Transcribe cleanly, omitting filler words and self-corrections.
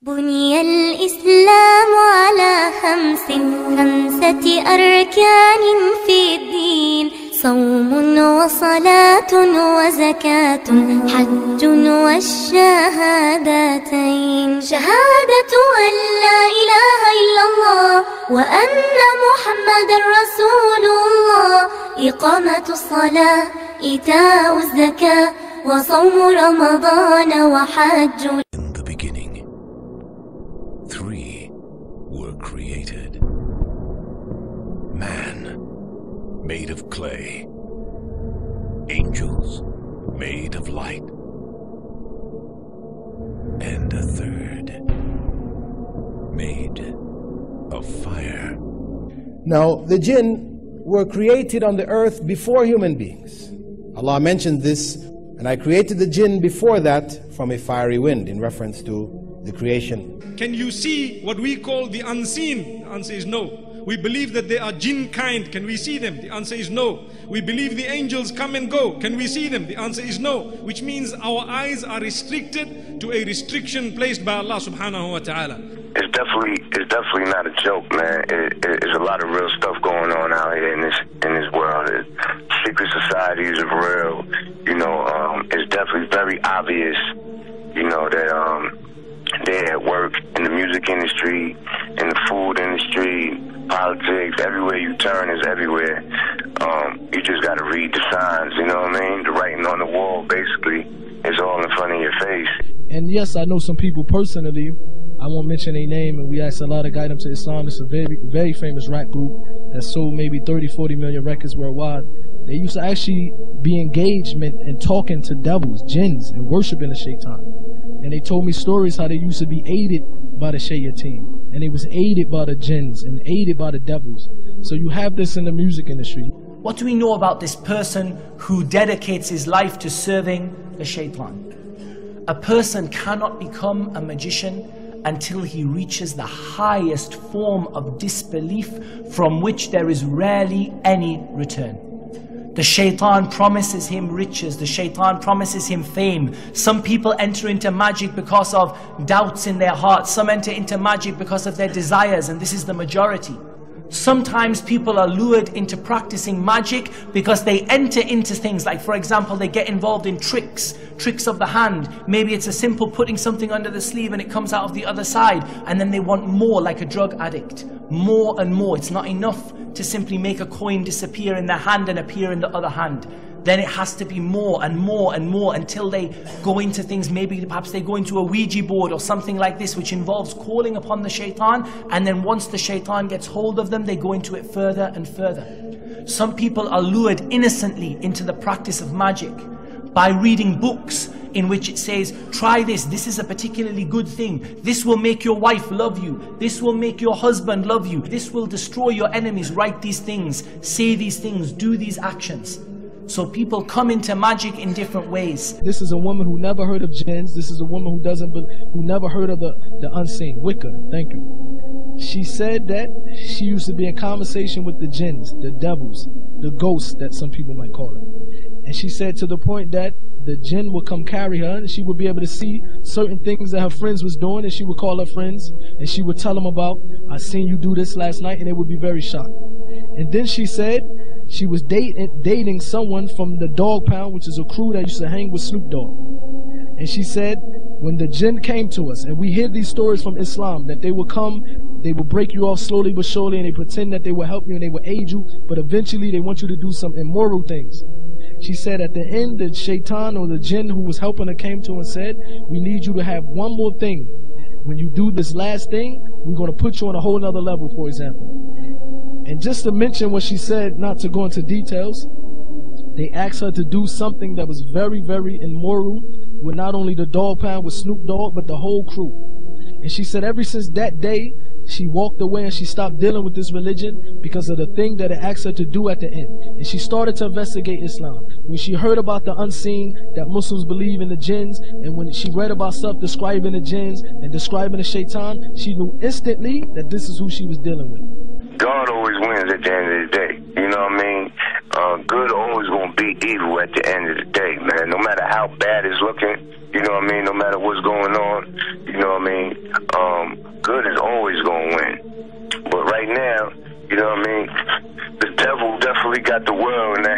بني الإسلام على خمسة أركان في الدين: صوم وصلاة وزكاة حج والشهادتين. شهادة أن لا إله إلا الله وأن محمد رسول الله، إقامة الصلاة، إيتاء الزكاة، وصوم رمضان وحج. In the beginning, three were created: man, made of clay; angels, made of light; and a third, made of fire. Now, the jinn were created on the earth before human beings. Allah mentioned this, and I created the jinn before that from a fiery wind, in reference to the creation. Can you see what we call the unseen? The answer is no. We believe that they are jinn kind. Can we see them? The answer is no. We believe the angels come and go. Can we see them? The answer is no. Which means our eyes are restricted to a restriction placed by Allah subhanahu wa ta'ala. It's definitely not a joke, man. There's a lot of real stuff going on out here in this world. Secret societies are real. It's definitely very obvious, that they're at work in the music industry, in the food industry, politics. Everywhere you turn is everywhere. You just got to read the signs. You know what I mean? The writing on the wall, basically, is all in front of your face. And yes, I know some people personally. I won't mention their name, and we asked a lot of guide them to Islam. It's a very, very famous rap group that sold maybe 30-40 million records worldwide. They used to actually be engagement and talking to devils, jinns, and worshiping the shaitan. And they told me stories how they used to be aided by the shayateen, and they was aided by the jinns and aided by the devils. So you have this in the music industry. What do we know about this person who dedicates his life to serving the shaitan? A person cannot become a magician until he reaches the highest form of disbelief from which there is rarely any return. The shaitan promises him riches, the shaitan promises him fame. Some people enter into magic because of doubts in their hearts. Some enter into magic because of their desires, and this is the majority. Sometimes people are lured into practicing magic because they enter into things like, for example, they get involved in tricks of the hand. Maybe it's a simple putting something under the sleeve and it comes out of the other side, and then they want more, like a drug addict. More and more. It's not enough to simply make a coin disappear in the hand and appear in the other hand. Then it has to be more and more and more until they go into things, maybe perhaps they go into a Ouija board or something like this, which involves calling upon the shaitan, and then once the shaitan gets hold of them, they go into it further and further. Some people are lured innocently into the practice of magic by reading books in which it says, try this is a particularly good thing, this will make your wife love you, this will make your husband love you, this will destroy your enemies, write these things, say these things, do these actions. So people come into magic in different ways. This is a woman who never heard of jinns. This is a woman who never heard of the unseen. Wicca, thank you. She said that she used to be in conversation with the jinns, the devils, the ghosts that some people might call it. And she said to the point that the jinn would come carry her, and she would be able to see certain things that her friends was doing, and she would call her friends, and she would tell them about, I seen you do this last night, and they would be very shocked. And then she said she was dating someone from the Dog Pound, which is a crew that used to hang with Snoop Dogg. And she said when the jinn came to us, and we hear these stories from Islam, that they would come, they would break you off slowly but surely, and they pretend that they will help you and they will aid you, but eventually they want you to do some immoral things. She said at the end, the shaitan or the jinn who was helping her came to her and said, we need you to have one more thing. When you do this last thing, we're going to put you on a whole nother level, for example. And just to mention what she said, not to go into details, they asked her to do something that was very, very immoral with not only the Dog Pound, with Snoop Dogg, but the whole crew. And she said ever since that day, she walked away and she stopped dealing with this religion because of the thing that it asked her to do at the end. And she started to investigate Islam. When she heard about the unseen, that Muslims believe in the jinns, and when she read about stuff describing the jinns and describing the shaitan, she knew instantly that this is who she was dealing with. God always wins at the end of the day. You know what I mean? Good always gonna beat evil at the end of the day, man. No matter how bad it's looking, you know what I mean? No matter what's going on, you know what I mean? good is always going to win. But right now, you know what I mean, the devil definitely got the world in the